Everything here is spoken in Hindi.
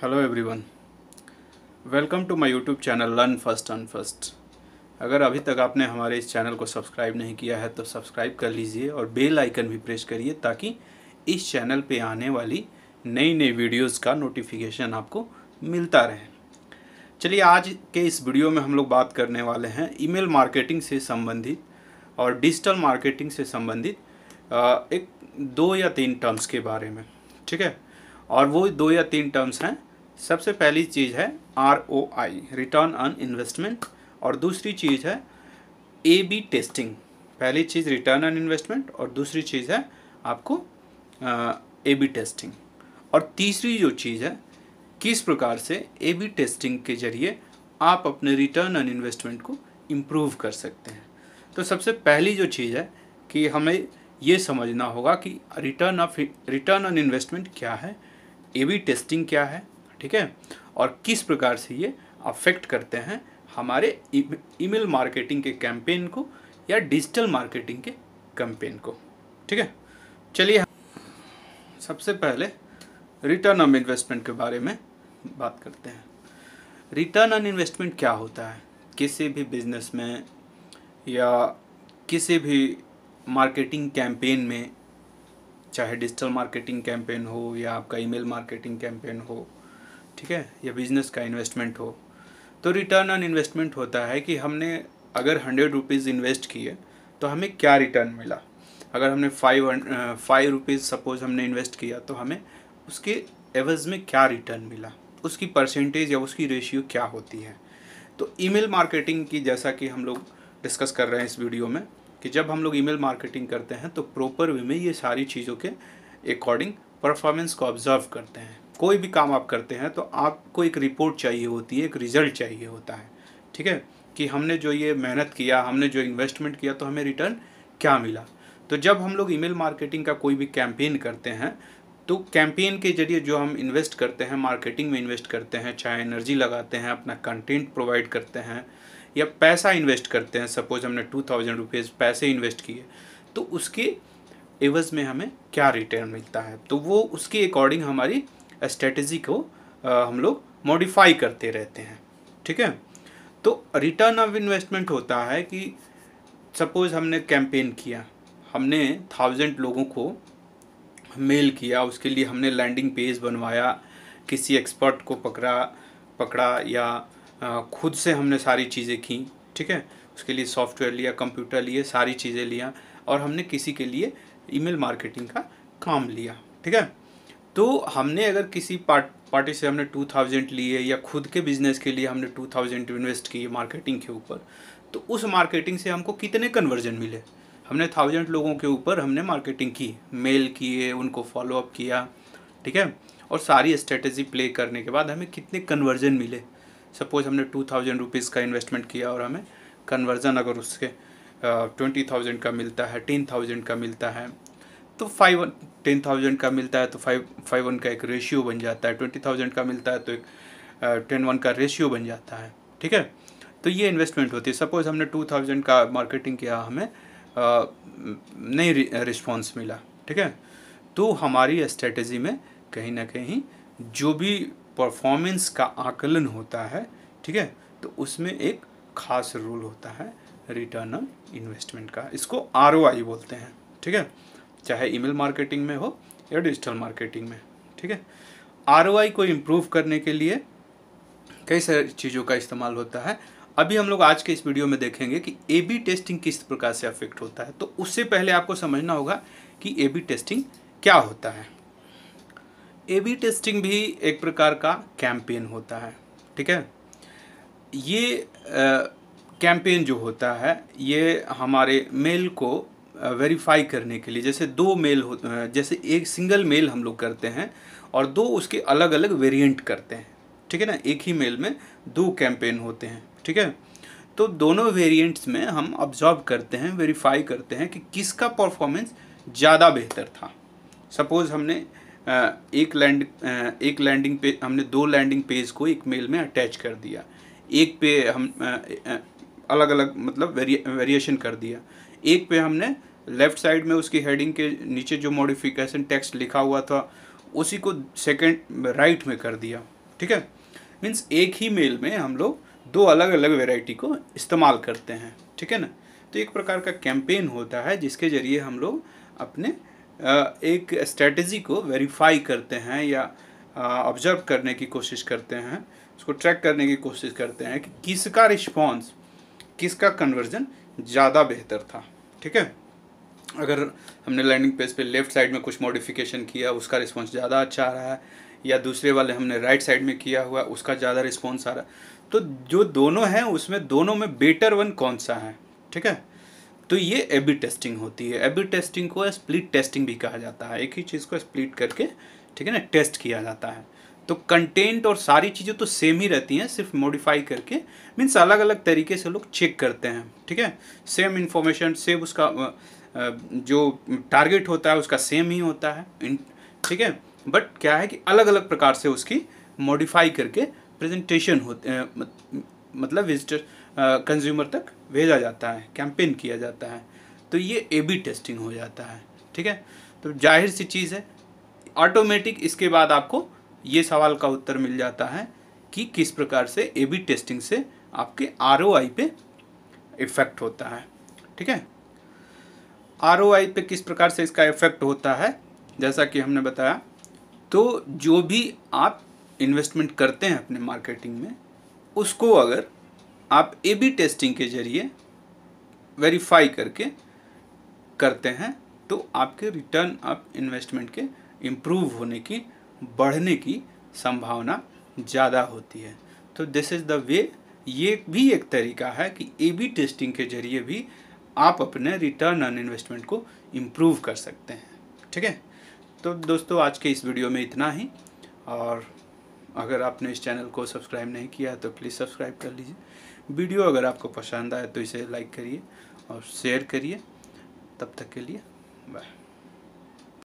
Hello everyone, welcome to my YouTube channel learn first earn first. अगर अभी तक आपने हमारे इस चैनल को सब्सक्राइब नहीं किया है तो सब्सक्राइब कर लीजिए और बेल आइकन भी प्रेस करिए ताकि इस चैनल पे आने वाली नई नई वीडियोस का नोटिफिकेशन आपको मिलता रहे। चलिए, आज के इस वीडियो में हम लोग बात करने वाले हैं ईमेल मार्केटिंग से संबंधित और डिजिटल मार्केटिंग से संबंधित एक 2 या 3 टर्म्स के बारे में। ठीक है, और वो 2 या 3 टर्म्स हैं। सबसे पहली चीज़ है ROI, रिटर्न ऑन इन्वेस्टमेंट, और दूसरी चीज़ है AB टेस्टिंग। पहली चीज़ रिटर्न ऑन इन्वेस्टमेंट और दूसरी चीज़ है आपको AB टेस्टिंग। और तीसरी जो चीज़ है, किस प्रकार से AB टेस्टिंग के जरिए आप अपने रिटर्न ऑन इन्वेस्टमेंट को इम्प्रूव कर सकते हैं। तो सबसे पहली जो चीज़ है कि हमें ये समझना होगा कि रिटर्न ऑन इन्वेस्टमेंट क्या है, AB टेस्टिंग क्या है, ठीक है, और किस प्रकार से ये अफेक्ट करते हैं हमारे ईमेल मार्केटिंग के कैंपेन को या डिजिटल मार्केटिंग के कैंपेन को। ठीक है, चलिए सबसे पहले रिटर्न ऑन इन्वेस्टमेंट के बारे में बात करते हैं। रिटर्न ऑन इन्वेस्टमेंट क्या होता है? किसी भी बिजनेस में या किसी भी मार्केटिंग कैंपेन में, चाहे डिजिटल मार्केटिंग कैंपेन हो या आपका ईमेल मार्केटिंग कैंपेन हो, ठीक है, या बिज़नेस का इन्वेस्टमेंट हो, तो रिटर्न ऑन इन्वेस्टमेंट होता है कि हमने अगर 100 रुपीज़ इन्वेस्ट किए तो हमें क्या रिटर्न मिला। अगर हमने 5 रुपीज़ सपोज़ हमने इन्वेस्ट किया तो हमें उसके एवज़ में क्या रिटर्न मिला, उसकी परसेंटेज या उसकी रेशियो क्या होती है। तो ईमेल मार्केटिंग की, जैसा कि हम लोग डिस्कस कर रहे हैं इस वीडियो में, कि जब हम लोग ईमेल मार्केटिंग करते हैं तो प्रॉपर वे में ये सारी चीज़ों के अकॉर्डिंग परफॉर्मेंस को ऑब्जर्व करते हैं। कोई भी काम आप करते हैं तो आपको एक रिपोर्ट चाहिए होती है, एक रिज़ल्ट चाहिए होता है। ठीक है, कि हमने जो ये मेहनत किया, हमने जो इन्वेस्टमेंट किया, तो हमें रिटर्न क्या मिला। तो जब हम लोग ईमेल मार्केटिंग का कोई भी कैंपेन करते हैं तो कैंपेन के जरिए जो हम इन्वेस्ट करते हैं, मार्केटिंग में इन्वेस्ट करते हैं, चाहे एनर्जी लगाते हैं, अपना कंटेंट प्रोवाइड करते हैं या पैसा इन्वेस्ट करते हैं, सपोज हमने 2000 रुपीज़ पैसे इन्वेस्ट किए, तो उसके एवज़ में हमें क्या रिटर्न मिलता है, तो वो उसके अकॉर्डिंग हमारी स्ट्रेटजी को हम लोग मॉडिफाई करते रहते हैं। ठीक है, तो रिटर्न ऑफ इन्वेस्टमेंट होता है कि सपोज़ हमने कैंपेन किया, हमने 1000 लोगों को मेल किया, उसके लिए हमने लैंडिंग पेज बनवाया, किसी एक्सपर्ट को पकड़ा या खुद से हमने सारी चीज़ें की। ठीक है, उसके लिए सॉफ्टवेयर लिया, कंप्यूटर लिए, सारी चीज़ें लिया और हमने किसी के लिए ईमेल मार्केटिंग का काम लिया। ठीक है, तो हमने अगर किसी पार्टी से हमने 2000 लिए या खुद के बिज़नेस के लिए हमने 2000 इन्वेस्ट किए मार्केटिंग के ऊपर, तो उस मार्केटिंग से हमको कितने कन्वर्जन मिले। हमने 1000 लोगों के ऊपर हमने मार्केटिंग की, मेल किए, उनको फॉलोअप किया, ठीक है, और सारी स्ट्रेटेजी प्ले करने के बाद हमें कितने कन्वर्जन मिले। सपोज़ हमने 2000 रुपीज़ का इन्वेस्टमेंट किया और हमें कन्वर्जन अगर उसके 20,000 का मिलता है, 10,000 का मिलता है, तो 10,000 का मिलता है तो 5:1 का एक रेशियो बन जाता है, 20,000 का मिलता है तो एक 10:1 का रेशियो बन जाता है। ठीक है, तो ये इन्वेस्टमेंट होती है। सपोज़ हमने 2000 का मार्केटिंग किया, हमें नहीं रिस्पॉन्स मिला। ठीक है, तो हमारी स्ट्रेटजी में कहीं ना कहीं जो भी परफॉर्मेंस का आकलन होता है, ठीक है, तो उसमें एक खास रूल होता है रिटर्न ऑन इन्वेस्टमेंट का। इसको ROI बोलते हैं। ठीक है, चाहे ईमेल मार्केटिंग में हो या डिजिटल मार्केटिंग में। ठीक है, ROI को इम्प्रूव करने के लिए कई सारी चीज़ों का इस्तेमाल होता है। अभी हम लोग आज के इस वीडियो में देखेंगे कि AB टेस्टिंग किस प्रकार से अफेक्ट होता है। तो उससे पहले आपको समझना होगा कि AB टेस्टिंग क्या होता है। AB टेस्टिंग भी एक प्रकार का कैंपेन होता है। ठीक है, ये कैंपेन जो होता है ये हमारे मेल को वेरीफाई करने के लिए, जैसे 2 मेल हो, जैसे एक सिंगल मेल हम लोग करते हैं और 2 उसके अलग अलग वेरिएंट करते हैं। ठीक है ना, एक ही मेल में 2 कैंपेन होते हैं। ठीक है, तो दोनों वेरिएंट्स में हम ऑब्जर्व करते हैं, वेरीफाई करते हैं कि किसका परफॉर्मेंस ज़्यादा बेहतर था। सपोज़ हमने एक लैंडिंग पेज, हमने 2 लैंडिंग पेज को एक मेल में अटैच कर दिया, एक पे हम अलग अलग मतलब वेरिएशन कर दिया। एक पे हमने लेफ़्ट साइड में उसकी हेडिंग के नीचे जो मॉडिफिकेशन टेक्स्ट लिखा हुआ था उसी को सेकंड राइट में कर दिया। ठीक ठीक है। मीन्स एक ही मेल में हम लोग 2 अलग अलग वैरायटी को इस्तेमाल करते हैं, ठीक है ना। तो एक प्रकार का कैंपेन होता है जिसके ज़रिए हम लोग अपने एक स्ट्रेटजी को वेरीफाई करते हैं या ऑब्जर्व करने की कोशिश करते हैं, उसको ट्रैक करने की कोशिश करते हैं कि किसका रिस्पॉन्स, किसका कन्वर्जन ज़्यादा बेहतर था, ठीक है। अगर हमने लैंडिंग पेज पे लेफ़्ट साइड में कुछ मॉडिफिकेशन किया, उसका रिस्पॉन्स ज़्यादा अच्छा आ रहा है, या दूसरे वाले हमने राइट साइड में किया हुआ, उसका ज़्यादा रिस्पॉन्स आ रहा है, तो जो दोनों हैं उसमें दोनों में बेटर वन कौन सा है, ठीक है। तो ये ए/बी टेस्टिंग होती है। ए/बी टेस्टिंग को स्प्लिट टेस्टिंग भी कहा जाता है। एक ही चीज़ को स्प्लिट करके, ठीक है ना, टेस्ट किया जाता है। तो कंटेंट और सारी चीज़ें तो सेम ही रहती हैं, सिर्फ मॉडिफाई करके, मीन्स अलग अलग तरीके से लोग चेक करते हैं, ठीक है। सेम इन्फॉर्मेशन, सेम उसका जो टारगेट होता है उसका सेम ही होता है, ठीक है। बट क्या है कि अलग अलग प्रकार से उसकी मॉडिफाई करके प्रेजेंटेशन होते मतलब विजिटर कंज्यूमर तक भेजा जाता है, कैंपेन किया जाता है। तो ये ए/बी टेस्टिंग हो जाता है, ठीक है। तो जाहिर सी चीज़ है, ऑटोमेटिक इसके बाद आपको ये सवाल का उत्तर मिल जाता है कि किस प्रकार से ए/बी टेस्टिंग से आपके ROI पे इफ़ेक्ट होता है, ठीक है। ROI पे किस प्रकार से इसका इफ़ेक्ट होता है, जैसा कि हमने बताया, तो जो भी आप इन्वेस्टमेंट करते हैं अपने मार्केटिंग में, उसको अगर आप ए/बी टेस्टिंग के ज़रिए वेरीफाई करके करते हैं तो आपके रिटर्न ऑफ इन्वेस्टमेंट के इम्प्रूव होने की, बढ़ने की संभावना ज़्यादा होती है। तो दिस इज़ द वे, ये भी एक तरीका है कि ए/बी टेस्टिंग के ज़रिए भी आप अपने रिटर्न ऑन इन्वेस्टमेंट को इम्प्रूव कर सकते हैं, ठीक है। तो दोस्तों, आज के इस वीडियो में इतना ही, और अगर आपने इस चैनल को सब्सक्राइब नहीं किया है तो प्लीज़ सब्सक्राइब कर लीजिए। वीडियो अगर आपको पसंद आए तो इसे लाइक करिए और शेयर करिए। तब तक के लिए बाय।